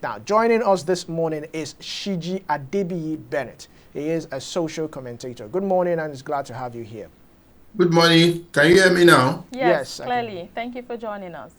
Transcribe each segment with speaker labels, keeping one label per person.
Speaker 1: Now, joining us this morning is Siji Adebiyi Benet. He is a social commentator. Good morning, and it's glad to have you here.
Speaker 2: Good morning. Can you hear me now?
Speaker 3: Yes, clearly. Thank you for joining us.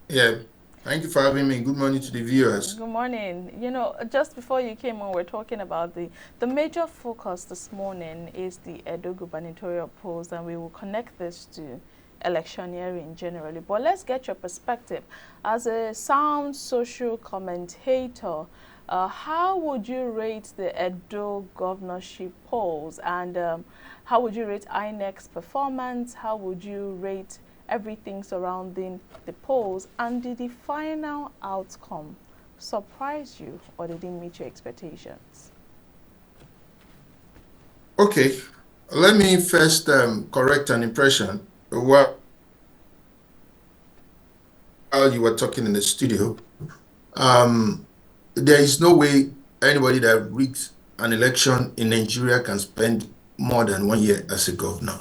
Speaker 2: Yeah. Thank you for having me. Good morning to the viewers.
Speaker 3: Good morning. You know, just before you came on, we're talking about the major focus this morning is the Edo gubernatorial polls, and we will connect this to electioneering generally. But let's get your perspective. As a sound social commentator, how would you rate the Edo governorship polls, and how would you rate INEC's performance? How would you rate everything surrounding the polls, and did the final outcome surprise you, or did it meet your expectations?
Speaker 2: Okay, let me first correct an impression. While you were talking in the studio, there is no way anybody that rigs an election in Nigeria can spend more than 1 year as a governor.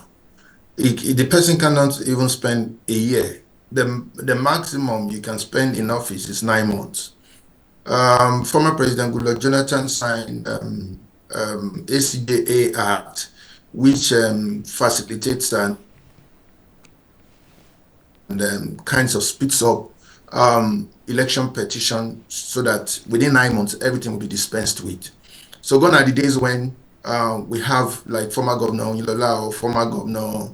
Speaker 2: The person cannot even spend a year. The maximum you can spend in office is 9 months. Former President Goodluck Jonathan signed ACJA Act, which facilitates and kinds of speeds up election petition so that within 9 months everything will be dispensed with. So gone are the days when we have like former Governor Ilola or former Governor,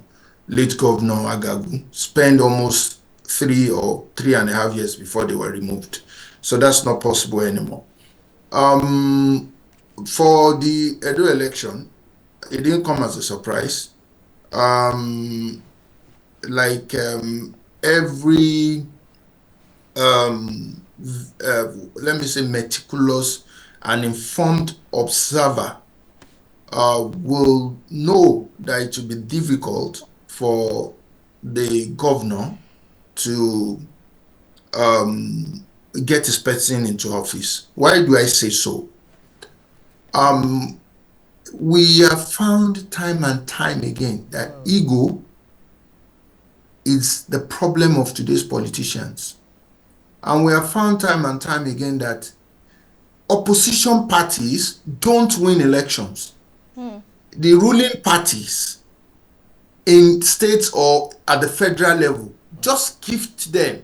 Speaker 2: late Governor Agagu, spend almost 3 or 3.5 years before they were removed. So that's not possible anymore. For the Edo election, it didn't come as a surprise. Every let me say meticulous and informed observer will know that it will be difficult for the governor to get his person into office. Why do I say so? We have found time and time again that ego is the problem of today's politicians. And we have found time and time again that opposition parties don't win elections. The ruling parties in states or at the federal level just gift them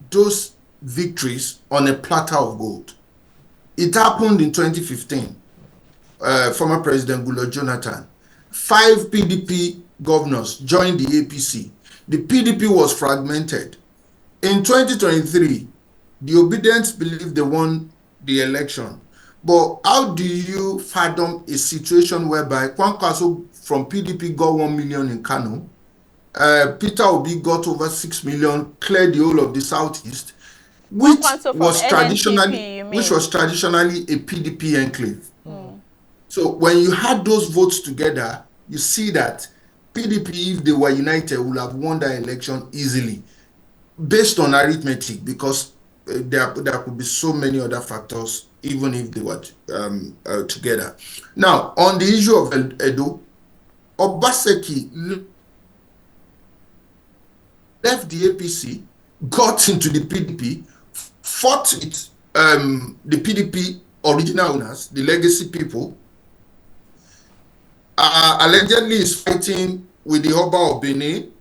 Speaker 2: those victories on a platter of gold. It happened in 2015. Former President Goodluck Jonathan, 5 PDP governors joined the APC. The PDP was fragmented. In 2023, the Obedience believed they won the election. But how do you fathom a situation whereby Kwankwaso from PDP got 1 million in Kano, Peter Obi got over 6 million, cleared the whole of the southeast, which was traditionally a PDP enclave. So when you had those votes together, you see that PDP, if they were united, would have won that election easily, based on arithmetic, because there could be so many other factors, even if they were together. Now, on the issue of Edo, Obaseki left the APC, got into the PDP, fought with the PDP original owners, the legacy people, allegedly is fighting with the Oba of Benet,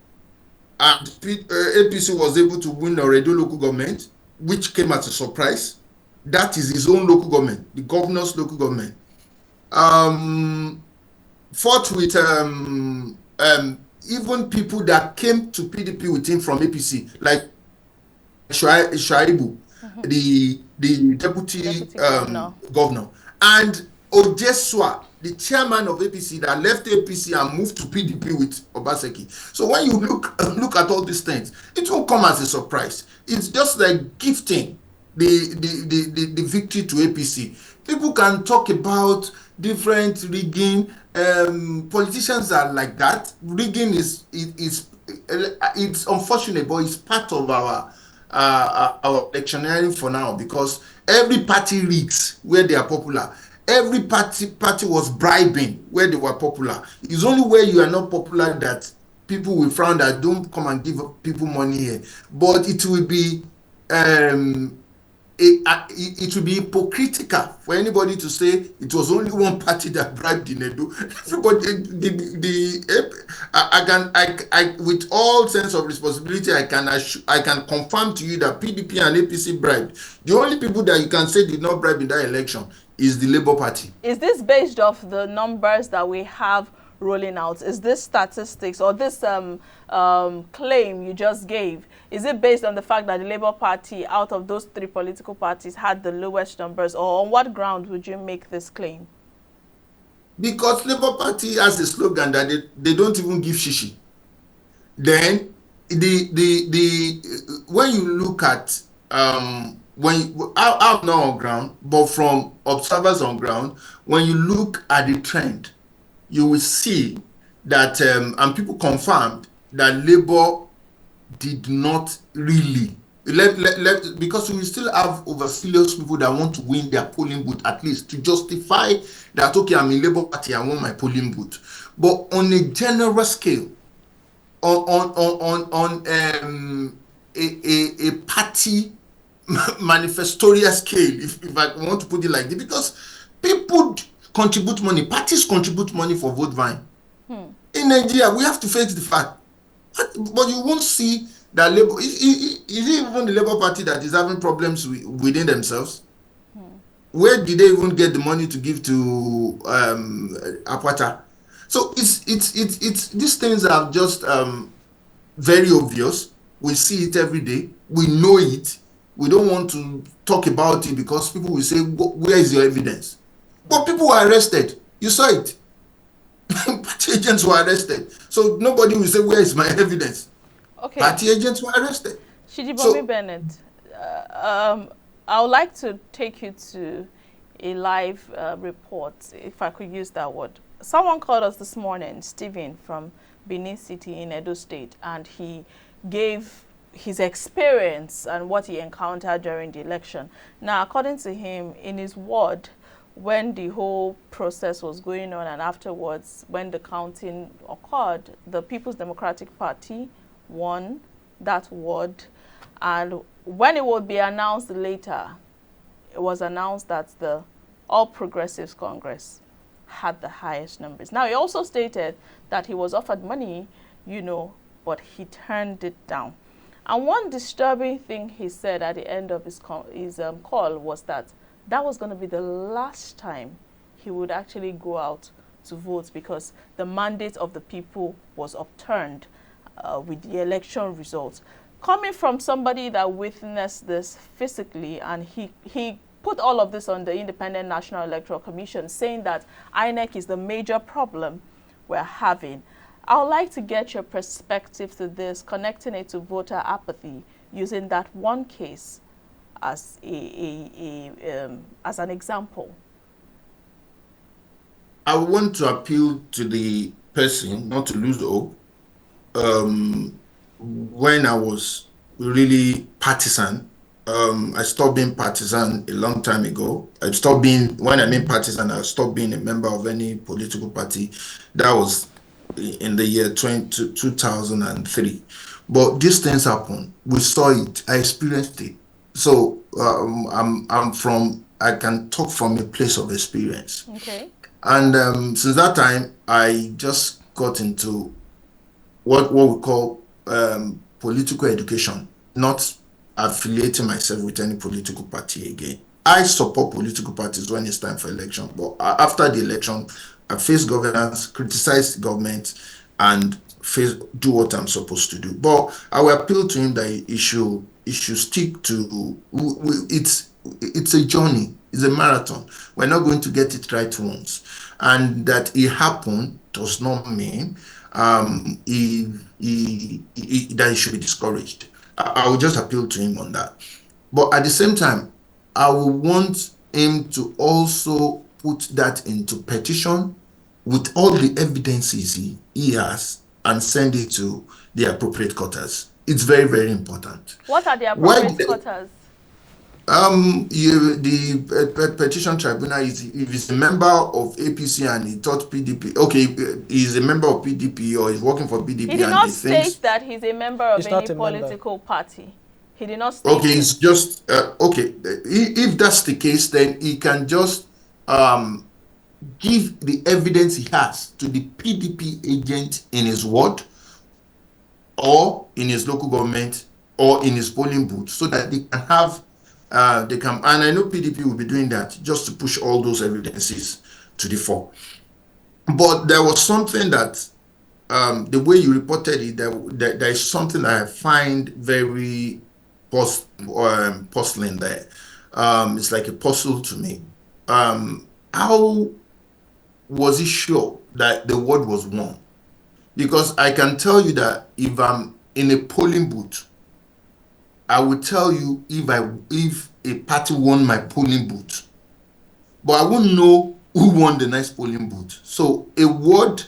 Speaker 2: and APC was able to win the Edo local government, which came as a surprise. That is his own local government, the governor's local government. Fought with even people that came to PDP with him from APC, like Shaibu, the deputy governor, and Ojeswa, the chairman of APC, that left APC and moved to PDP with Obaseki. So when you look at all these things, it won't come as a surprise. It's just like gifting the victory to APC. People can talk about different rigging. Politicians are like that. Rigging is it's unfortunate, but it's part of our electioneering for now, because every party rigs where they are popular. Every party was bribing where they were popular. It's only where you are not popular that people will frown that don't come and give people money here. But it will be it would be hypocritical for anybody to say it was only one party that bribed in Edo. Everybody, I with all sense of responsibility, I can confirm to you that PDP and APC bribed. The only people that you can say did not bribe in that election is the Labour Party.
Speaker 3: Is this based off the numbers that we have rolling out? Is this statistics or this claim you just gave, is it based on the fact that the Labour Party, out of those three political parties, had the lowest numbers, or on what ground would you make this claim?
Speaker 2: Because Labour Party has a slogan that they don't even give shishi. Then when you look at I'm not on ground, but from observers on ground, when you look at the trend, you will see that and people confirmed that Labour did not really because we still have overzealous people that want to win their polling booth, at least to justify that, okay, I'm in Labour Party, I want my polling booth. But on a general scale, on a party manifestorial scale, if I want to put it like this, because people contribute money, parties contribute money for vote buying. In Nigeria, we have to face the fact. But you won't see that Labour, is it even the Labour Party that is having problems within themselves? Where did they even get the money to give to AKPATA? So it's these things are just very obvious. We see it every day. We know it. We don't want to talk about it because people will say, where is your evidence? But people were arrested. You saw it. Party agents were arrested. So nobody will say, where is my evidence?
Speaker 3: Okay.
Speaker 2: Party agents were arrested.
Speaker 3: Siji Benet, I would like to take you to a live report, if I could use that word. Someone called us this morning, Stephen from Benet City in Edo State, and he gave his experience and what he encountered during the election. Now, according to him, in his ward, when the whole process was going on and afterwards, when the counting occurred, the People's Democratic Party won that ward. And when it would be announced later, it was announced that the All Progressives Congress had the highest numbers. Now, he also stated that he was offered money, but he turned it down. And one disturbing thing he said at the end of his call was that was going to be the last time he would actually go out to vote because the mandate of the people was upturned with the election results. Coming from somebody that witnessed this physically, and he put all of this on the Independent National Electoral Commission, saying that INEC is the major problem we're having. I would like to get your perspective to this, connecting it to voter apathy, using that one case as as an example.
Speaker 2: I want to appeal to the person not to lose hope. When I was really partisan, I stopped being partisan a long time ago. When I mean partisan, I stopped being a member of any political party. That was in the year 2003. But these things happen. We saw it. I experienced it. So I can talk from a place of experience.
Speaker 3: Okay.
Speaker 2: And since that time, I just got into what we call political education, not affiliating myself with any political party again. I support political parties when it's time for election, but after the election, I face governance, criticize the government, and do what I'm supposed to do. But I will appeal to him that he should stick to it's a journey, it's a marathon. We're not going to get it right once, and that it happened does not mean that he should be discouraged. I will just appeal to him on that. But at the same time, I will want him to also put that into petition with all the evidences he has and send it to the appropriate quarters. It's very, very important.
Speaker 3: What are the appropriate quarters?
Speaker 2: The petition tribunal if he's a member of APC and he thought PDP, okay, he's a member of PDP or he's working for PDP.
Speaker 3: He did not state that he's a member of any political party. He did not state
Speaker 2: Okay, it's just okay. If that's the case, then he can just give the evidence he has to the PDP agent in his ward or in his local government or in his polling booth, so that they can have they can, and I know PDP will be doing that just to push all those evidences to the fore. But there was something that the way you reported it, there is something that I find very puzzling there. It's like a puzzle to me. How was he sure that the word was won? Because I can tell you that if I'm in a polling booth, I will tell you if a party won my polling booth, but I won't know who won the next polling booth. So a word,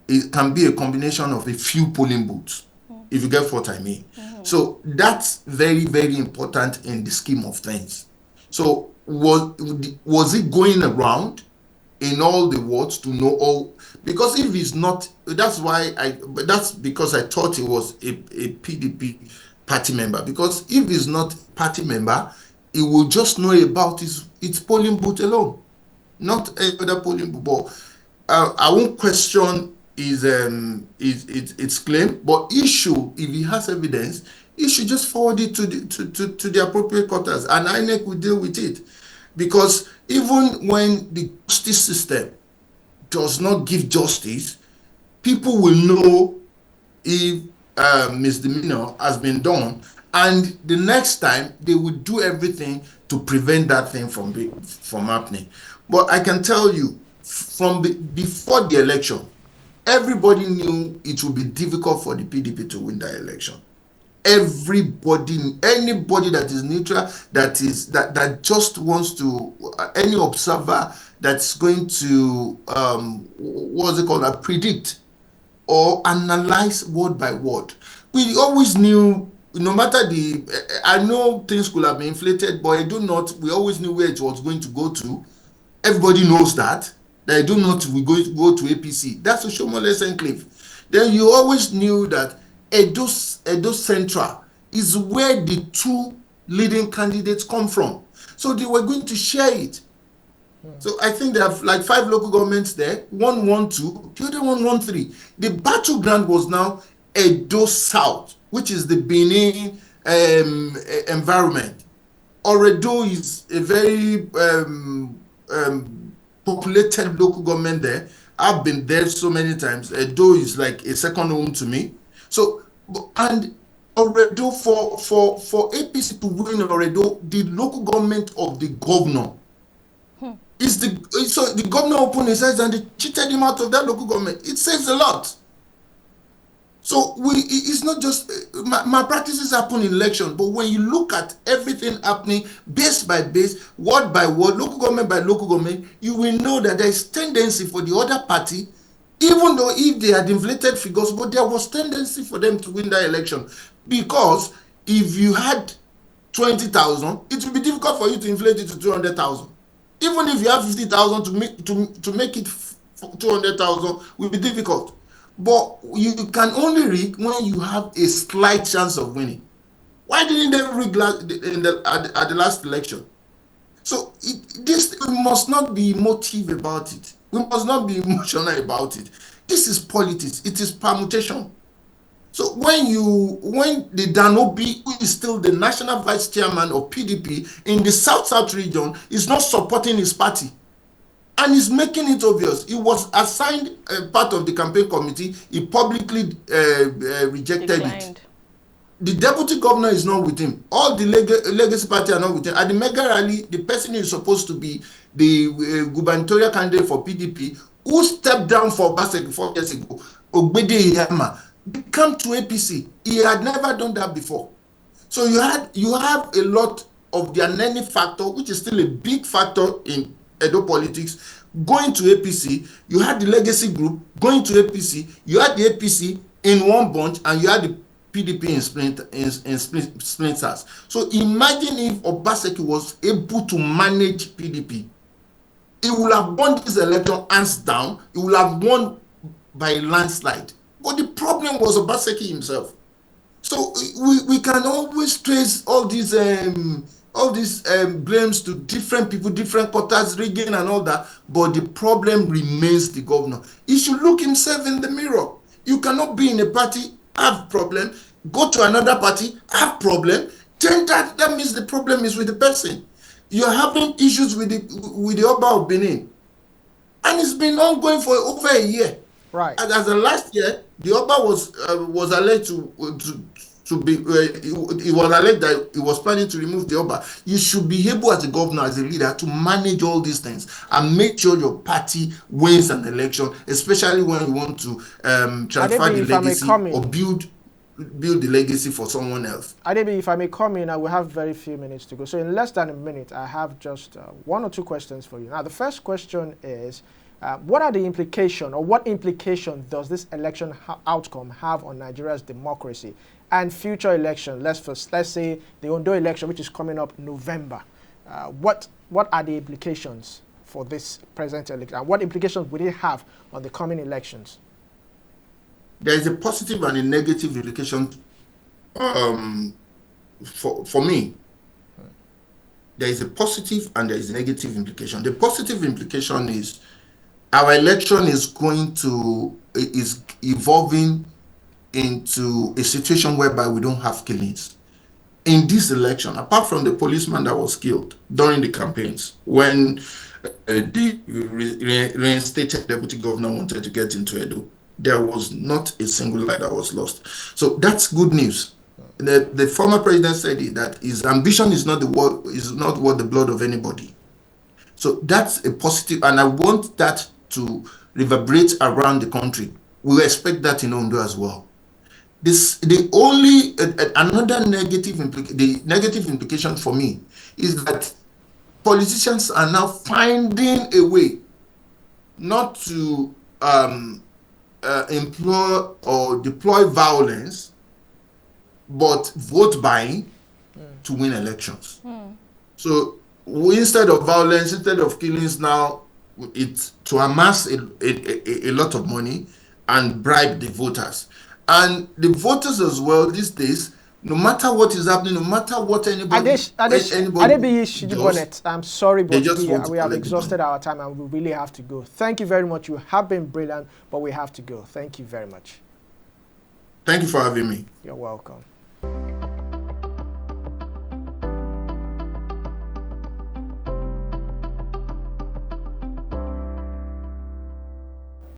Speaker 2: it can be a combination of a few polling booths, if you get what I mean. So that's very, very important in the scheme of things. So was it going around in all the wards to know all? Because if it's not, that's because I thought it was a PDP party member. Because if he's not party member, he will just know about its polling booth alone, not any other polling booth. But I won't question its claim, but if he has evidence, he should just forward it to the appropriate quarters, and INEC will deal with it. Because even when the justice system does not give justice, people will know if misdemeanor has been done, and the next time they will do everything to prevent that thing from happening. But I can tell you, before the election, everybody knew it would be difficult for the PDP to win that election. Anybody that is neutral, that just wants to, any observer that's going to predict or analyze word by word. We always knew, no matter I know things could have been inflated, but we always knew where it was going to go to. Everybody knows that I do not we go to APC. That's a Shomole enclave. Then you always knew that Edo Central is where the two leading candidates come from. So they were going to share it. So I think they have like 5 local governments there. One won 2, the other one won 3. The battleground was now Edo South, which is the Benin environment. Oredo is a very populated local government there. I've been there so many times. Edo is like a second home to me. So, and Oredo, for APC to win Oredo, the local government of the governor is so the governor opened his eyes and they cheated him out of that local government. It says a lot. So it's not just malpractices happen in election, but when you look at everything happening base by base, word by word, local government by local government, you will know that there is tendency for the other party, even though if they had inflated figures, but there was tendency for them to win that election. Because if you had 20,000, it will be difficult for you to inflate it to 200,000. Even if you have 50,000 to make it 200,000 will be difficult. But you can only rig when you have a slight chance of winning. Why didn't they rig at the last election? So we must not be emotive about it. We must not be emotional about it. This is politics. It is permutation. So when the Danobi, who is still the national vice chairman of PDP in the South region, is not supporting his party, and he's making it obvious. He was assigned part of the campaign committee. He publicly rejected it. The deputy governor is not with him. All the legacy party are not with him. At the mega rally, the person who is supposed to be the gubernatorial candidate for PDP, who stepped down for Obaseki 4 years ago, Ogbede Iyama, come to APC. He had never done that before. So you have a lot of the Aneni factor, which is still a big factor in Edo politics, going to APC. You had the legacy group going to APC. You had the APC in one bunch, and you had the PDP in splinters. So imagine if Obaseki was able to manage PDP. He would have won this election hands down. He would have won by a landslide. But the problem was Obaseki himself. So we can always trace all these blames to different people, different quarters, rigging and all that, but the problem remains the governor. He should look himself in the mirror. You cannot be in a party, have problem, go to another party, have problem, then that means the problem is with the person. You're having issues with the Oba of Benin, and it's been ongoing for over a year.
Speaker 1: Right.
Speaker 2: And as the last year, the Oba was alleged to be, he was alleged that he was planning to remove the Oba. You should be able as a governor, as a leader, to manage all these things and make sure your party wins an election, especially when you want to transfer the legacy or build the legacy for someone else.
Speaker 1: Adebiyi, if I may come in, I will have very few minutes to go. So in less than a minute, I have just one or two questions for you. Now, the first question is, what are the implications, or what implication does this election outcome have on Nigeria's democracy and future elections? Let's say the Ondo election, which is coming up November. What are the implications for this present election? And what implications would it have on the coming elections?
Speaker 2: There is a positive and a negative implication for me. There is a positive and there is a negative implication. The positive implication is our election is evolving into a situation whereby we don't have killings. In this election, apart from the policeman that was killed during the campaigns, when the reinstated deputy governor wanted to get into Edo, there was not a single life that was lost. So that's good news. The former president said that his ambition is not worth the blood of anybody. So that's a positive, and I want that to reverberate around the country. We expect that in Ondo as well. Another negative implication for me is that politicians are now finding a way not to employ or deploy violence, but vote buying to win elections. So instead of violence, instead of killings, now it's to amass a lot of money and bribe the voters. And the voters as well these days, no matter what is happening, no matter what anybody
Speaker 1: Adebiyi, Benet, I'm sorry, but we have exhausted our time and we really have to go. Thank you very much. You have been brilliant, but we have to go. Thank you very much.
Speaker 2: Thank you for having me.
Speaker 1: You're welcome.